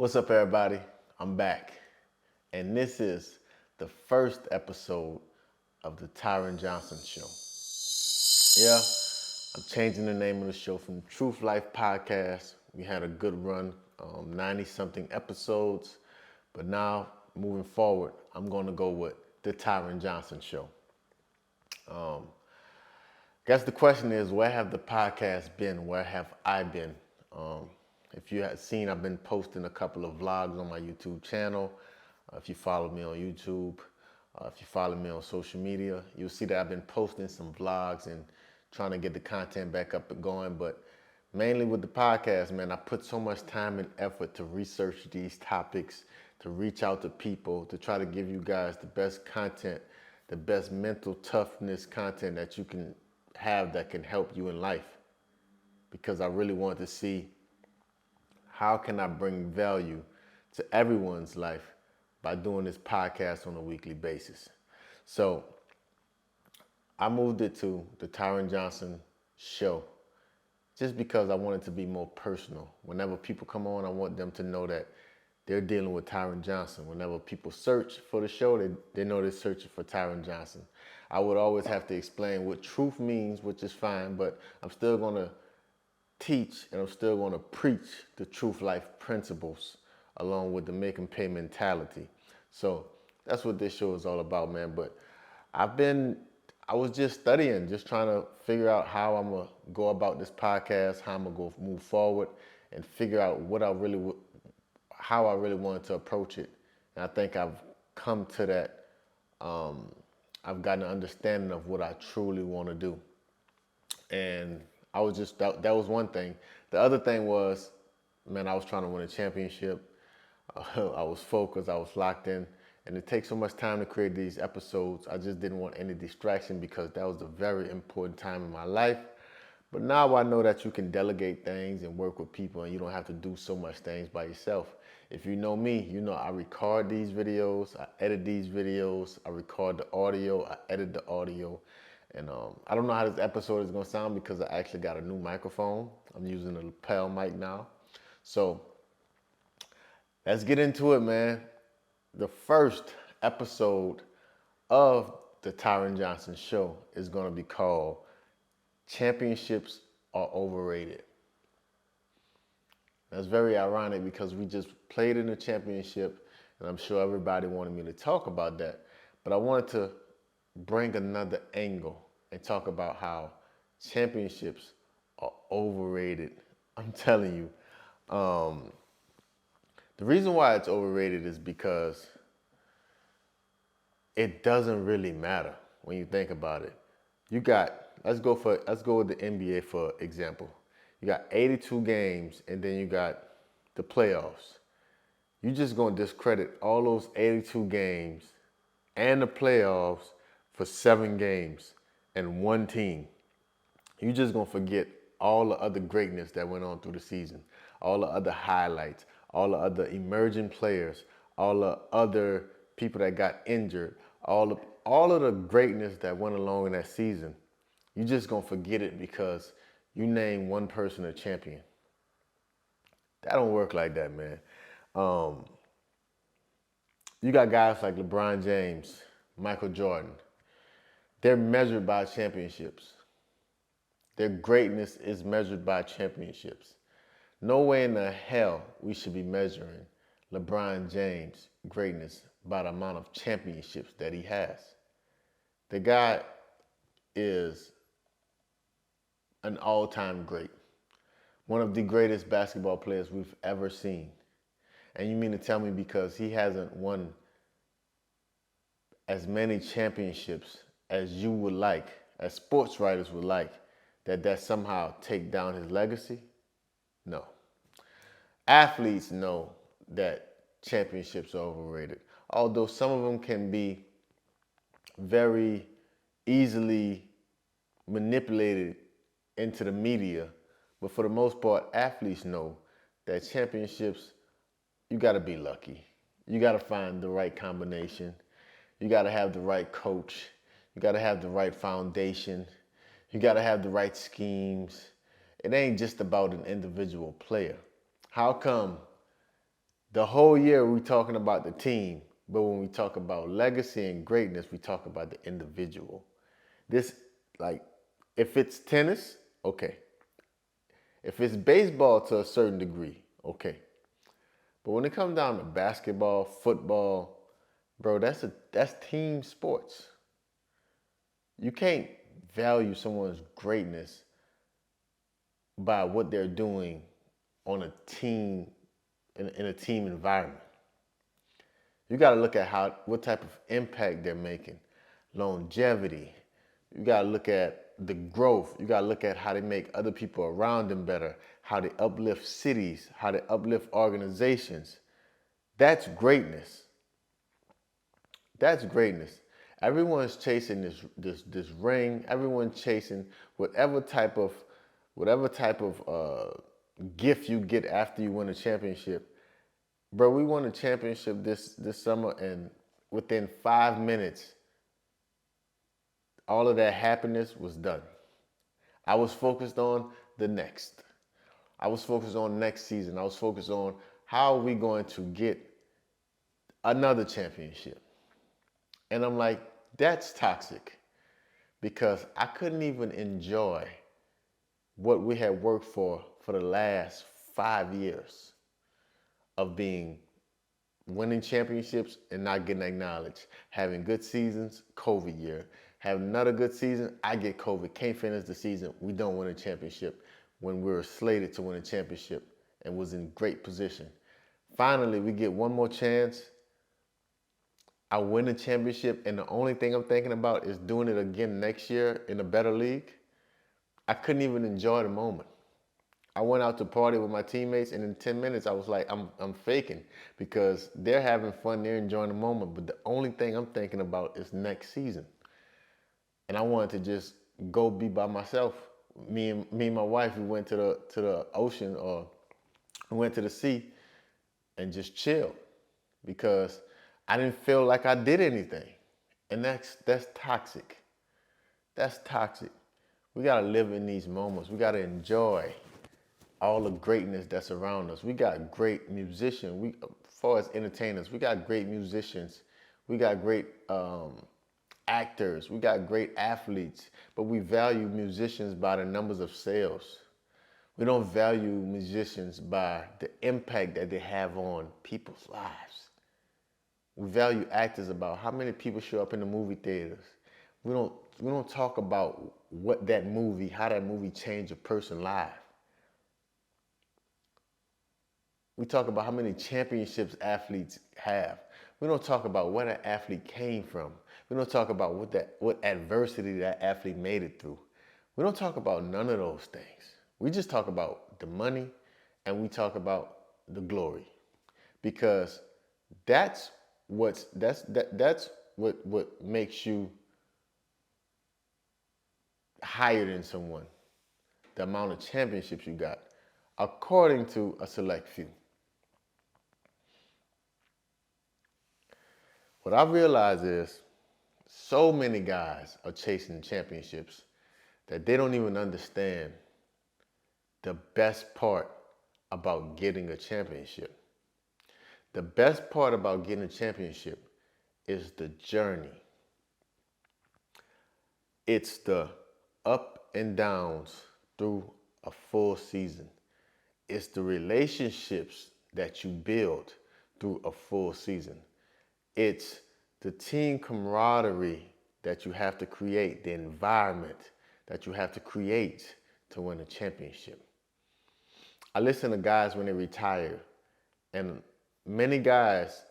What's up, everybody? I'm back, and this is the first episode of the Tyren Johnson Show. Yeah, I'm changing the name of the show from Truth Life Podcast. We had a good run, 90-something episodes, but now moving forward, I'm going to go with the Tyren Johnson Show. Guess the question is, where have the podcast been? Where have I been? If you have seen, I've been posting a couple of vlogs on my YouTube channel. If you follow me on YouTube, if you follow me on social media, you'll see that I've been posting some vlogs and trying to get the content back up and going. But mainly with the podcast, man, I put so much time and effort to research these topics, to reach out to people, to try to give you guys the best content, the best mental toughness content that you can have that can help you in life. Because I really want to see how can I bring value to everyone's life by doing this podcast on a weekly basis. So I moved it to the Tyren Johnson Show just because I want it to be more personal. Whenever people come on, I want them to know that they're dealing with Tyren Johnson. Whenever people search for the show, they know they're searching for Tyren Johnson. I would always have to explain what truth means, which is fine, but I'm still going to teach and I'm still going to preach the truth life principles along with the make and pay mentality. So that's what this show is all about, man. But I was just studying, just trying to figure out how I'm going to go about this podcast, how I'm going to go move forward and figure out how I really wanted to approach it. And I think I've come to that, I've gotten an understanding of what I truly want to do. And I was just, that was one thing. The other thing was, man, I was trying to win a championship. I was focused, I was locked in. And it takes so much time to create these episodes. I just didn't want any distraction because that was a very important time in my life. But now I know that you can delegate things and work with people and you don't have to do so much things by yourself. If you know me, you know I record these videos, I edit these videos, I record the audio, I edit the audio. And I don't know how this episode is going to sound because I actually got a new microphone. I'm using a lapel mic now. So let's get into it, man. The first episode of the Tyren Johnson Show is going to be called Championships Are Overrated. That's very ironic because we just played in a championship and I'm sure everybody wanted me to talk about that. But I wanted to bring another angle and talk about how championships are overrated. I'm telling you. The reason why it's overrated is because it doesn't really matter when you think about it. Let's go with the NBA for example. You got 82 games and then you got the playoffs. You're just going to discredit all those 82 games and the playoffs for 7 games and one team. You're just going to forget all the other greatness that went on through the season, all the other highlights, all the other emerging players, all the other people that got injured, all of the greatness that went along in that season. You're just going to forget it because you name one person a champion. That don't work like that, man. You got guys like LeBron James, Michael Jordan. They're measured by championships. Their greatness is measured by championships. No way in the hell we should be measuring LeBron James' greatness by the amount of championships that he has. The guy is an all-time great. One of the greatest basketball players we've ever seen. And you mean to tell me because he hasn't won as many championships as you would like, as sports writers would like, that somehow take down his legacy? No. Athletes know that championships are overrated. Although some of them can be very easily manipulated into the media, but for the most part, athletes know that championships, you got to be lucky. You got to find the right combination. You got to have the right coach. You got to have the right foundation. You got to have the right schemes. It ain't just about an individual player. How come The whole year we talking about the team, but when we talk about legacy and greatness, we talk about the individual. This, like, if it's tennis, okay. If it's baseball to a certain degree, okay. But when it comes down to basketball, football, bro, that's team sports. You can't value someone's greatness by what they're doing on a team in a team environment. You got to look at what type of impact they're making, longevity. You got to look at the growth. You got to look at how they make other people around them better, how they uplift cities, how they uplift organizations. That's greatness. That's greatness. Everyone's chasing this ring. Everyone's chasing whatever type of gift you get after you win a championship. Bro, we won a championship this summer, and within 5 minutes, all of that happiness was done. I was focused on the next. I was focused on next season. I was focused on how are we going to get another championship. And I'm like, that's toxic, because I couldn't even enjoy what we had worked for the last 5 years of winning championships and not getting acknowledged. Having good seasons, COVID year. Having another good season, I get COVID. Can't finish the season. We don't win a championship when we were slated to win a championship and was in great position. Finally, we get one more chance. I win the championship, and the only thing I'm thinking about is doing it again next year in a better league. I couldn't even enjoy the moment. I went out to party with my teammates, and in 10 minutes, I was like, I'm faking, because they're having fun, they're enjoying the moment, but the only thing I'm thinking about is next season. And I wanted to just go be by myself. Me and my wife, we went to the ocean, or we went to the sea and just chill, because I didn't feel like I did anything. And that's toxic. That's toxic. We gotta live in these moments. We gotta enjoy all the greatness that's around us. We got great musicians. As far as entertainers, we got great musicians. We got great actors. We got great athletes. But we value musicians by the numbers of sales. We don't value musicians by the impact that they have on people's lives. We value actors about how many people show up in the movie theaters. We don't talk about how that movie changed a person's life. We talk about how many championships athletes have. We don't talk about where that athlete came from. We don't talk about what adversity that athlete made it through. We don't talk about none of those things. We just talk about the money, and we talk about the glory, because that's what makes you higher than someone. The amount of championships you got, according to a select few. What I realize is so many guys are chasing championships that they don't even understand the best part about getting a championship. The best part about getting a championship is the journey. It's the up and downs through a full season. It's the relationships that you build through a full season. It's the team camaraderie that you have to create, the environment that you have to create to win a championship. I listen to guys when they retire, and many guys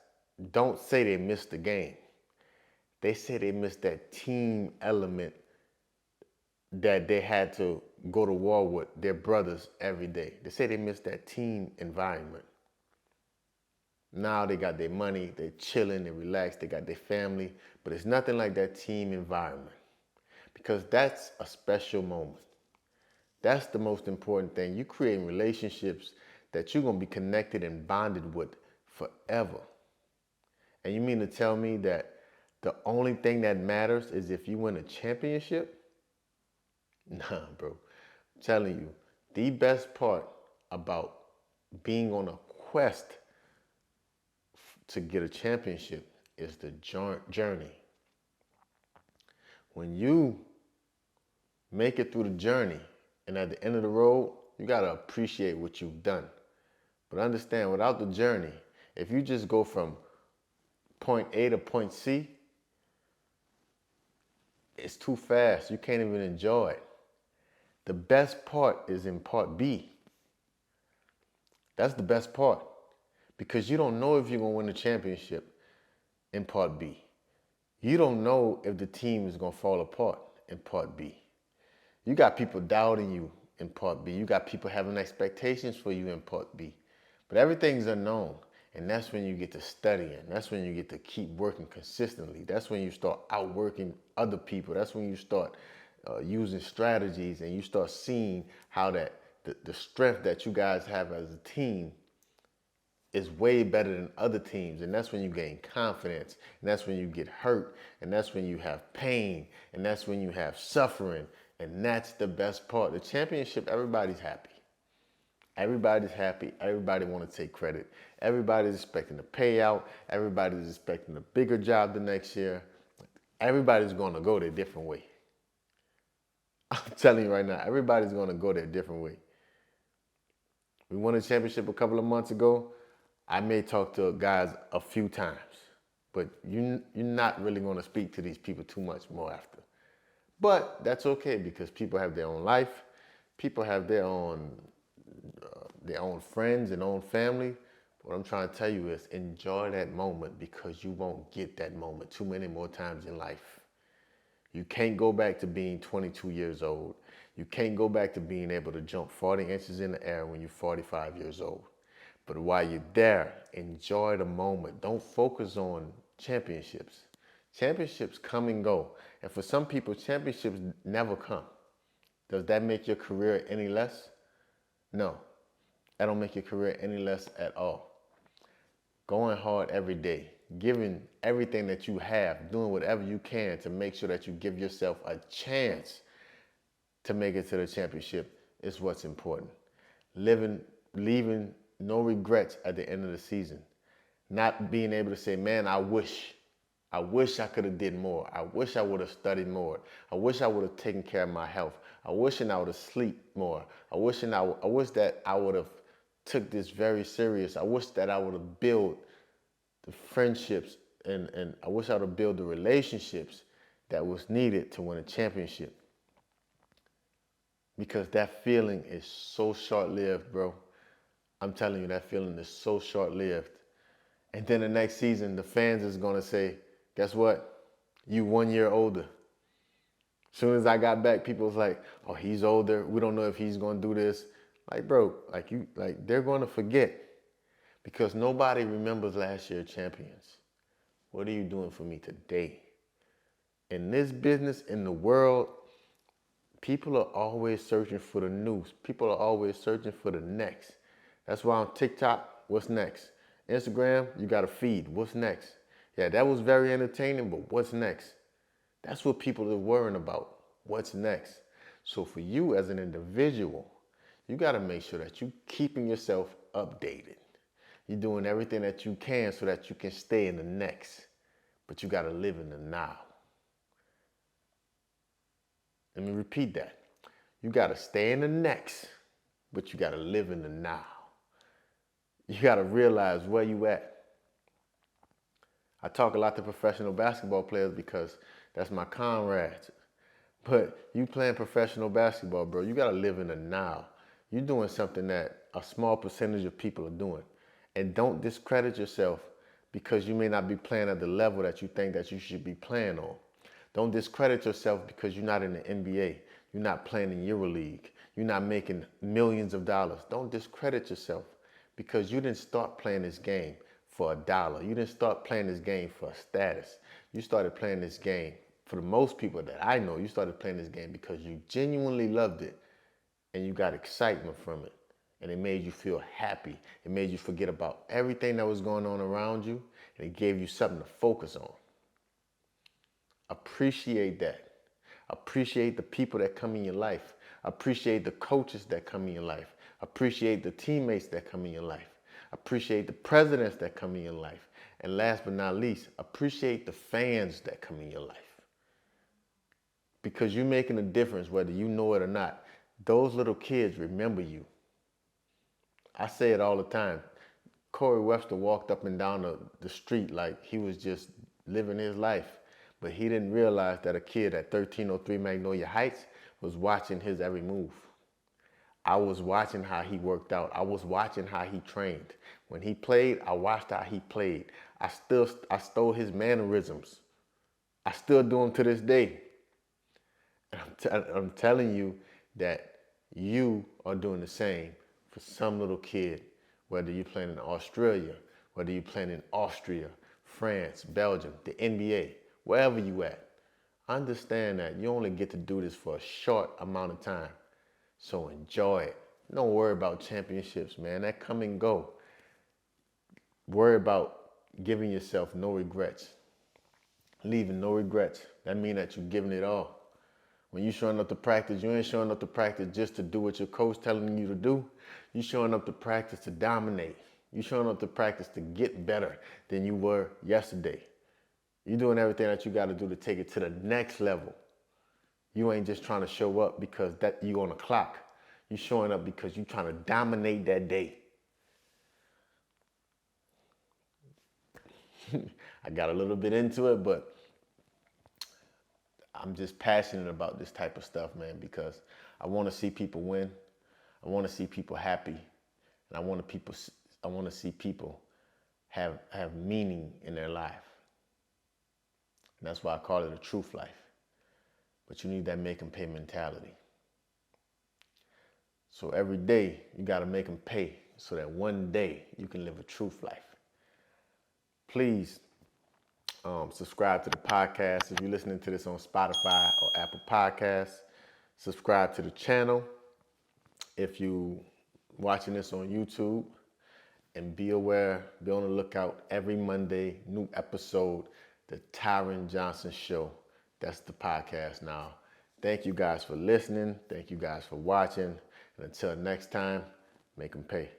don't say they missed the game. They say they missed that team element that they had to go to war with their brothers every day. They say they missed that team environment. Now they got their money, they're chilling, they're relaxed, they got their family, but it's nothing like that team environment, because that's a special moment. That's the most important thing. You create relationships that you're going to be connected and bonded with forever. And you mean to tell me that the only thing that matters is if you win a championship? Nah, bro. I'm telling you, the best part about being on a quest to get a championship is the journey. When you make it through the journey and at the end of the road, you got to appreciate what you've done. But understand, without the journey, if you just go from point A to point C, it's too fast. You can't even enjoy it. The best part is in part B. That's the best part, because you don't know if you're going to win the championship in part B. You don't know if the team is going to fall apart in part B. You got people doubting you in part B. You got people having expectations for you in part B. But everything's unknown. And that's when you get to studying. That's when you get to keep working consistently. That's when you start outworking other people. That's when you start using strategies and you start seeing how that the strength that you guys have as a team is way better than other teams. And that's when you gain confidence. And that's when you get hurt. And that's when you have pain. And that's when you have suffering. And that's the best part. The championship, everybody's happy. Everybody's happy. Everybody want to take credit. Everybody's expecting a payout. Everybody's expecting a bigger job the next year. Everybody's going to go their different way. I'm telling you right now, everybody's going to go their different way. We won a championship a couple of months ago. I may talk to guys a few times, but you're not really going to speak to these people too much more after. But that's okay, because people have their own life. People have their own friends and own family. What I'm trying to tell you is enjoy that moment, because you won't get that moment too many more times in life. You can't go back to being 22 years old. You can't go back to being able to jump 40 inches in the air when you're 45 years old. But while you're there, enjoy the moment. Don't focus on championships. Championships come and go. And for some people, championships never come. Does that make your career any less? No. That don't make your career any less at all. Going hard every day, giving everything that you have, doing whatever you can to make sure that you give yourself a chance to make it to the championship is what's important. Leaving no regrets at the end of the season. Not being able to say, man, I wish I could have did more. I wish I would have studied more. I wish I would have taken care of my health. I wish I would have slept more. I wish that I would have took this very serious. I wish that I would have built the friendships and I wish I would have built the relationships that was needed to win a championship. Because that feeling is so short-lived, bro. I'm telling you, that feeling is so short-lived. And then the next season, the fans is going to say, guess what? You 1 year older. As soon as I got back, people was like, oh, he's older. We don't know if he's going to do this. Like, bro, they're going to forget, because nobody remembers last year's champions. What are you doing for me today? In this business, in the world, people are always searching for the news. People are always searching for the next. That's why on TikTok, what's next? Instagram, you got a feed. What's next? Yeah, that was very entertaining, but what's next? That's what people are worrying about. What's next? So for you as an individual, you got to make sure that you're keeping yourself updated. You're doing everything that you can so that you can stay in the next. But you got to live in the now. Let me repeat that. You got to stay in the next, but you got to live in the now. You got to realize where you at. I talk a lot to professional basketball players because that's my comrades. But you playing professional basketball, bro, you got to live in the now. You're doing something that a small percentage of people are doing. And don't discredit yourself because you may not be playing at the level that you think that you should be playing on. Don't discredit yourself because you're not in the NBA. You're not playing in EuroLeague. You're not making millions of dollars. Don't discredit yourself because you didn't start playing this game for $1. You didn't start playing this game for a status. You started playing this game, for the most people that I know, you started playing this game because you genuinely loved it and you got excitement from it. And it made you feel happy. It made you forget about everything that was going on around you, and it gave you something to focus on. Appreciate that. Appreciate the people that come in your life. Appreciate the coaches that come in your life. Appreciate the teammates that come in your life. Appreciate the presidents that come in your life. And last but not least, appreciate the fans that come in your life. Because you're making a difference whether you know it or not. Those little kids remember you. I say it all the time. Corey Webster walked up and down the street like he was just living his life. But he didn't realize that a kid at 1303 Magnolia Heights was watching his every move. I was watching how he worked out. I was watching how he trained. When he played, I watched how he played. I stole his mannerisms. I still do them to this day. I'm telling you that you are doing the same for some little kid, whether you're playing in Australia, whether you're playing in Austria, France, Belgium, the NBA, wherever you at. Understand that you only get to do this for a short amount of time. So enjoy it. Don't worry about championships, man. That come and go. Worry about giving yourself no regrets. Leaving no regrets. That means that you're giving it all. When you're showing up to practice, you ain't showing up to practice just to do what your coach telling you to do. You're showing up to practice to dominate. You're showing up to practice to get better than you were yesterday. You're doing everything that you got to do to take it to the next level. You ain't just trying to show up because that you on the clock. You're showing up because you're trying to dominate that day. I got a little bit into it, but I'm just passionate about this type of stuff, man, because I want to see people win. I want to see people happy. And I want to see people have meaning in their life. And that's why I call it a truth life. But you need that make them pay mentality. So every day you got to make them pay so that one day you can live a truth life. Please subscribe to the podcast. If you're listening to this on Spotify or Apple Podcasts, subscribe to the channel. If you watching this on YouTube, and be aware, be on the lookout every Monday, new episode, the Tyren Johnson Show. That's the podcast now. Thank you guys for listening. Thank you guys for watching. And until next time, make them pay.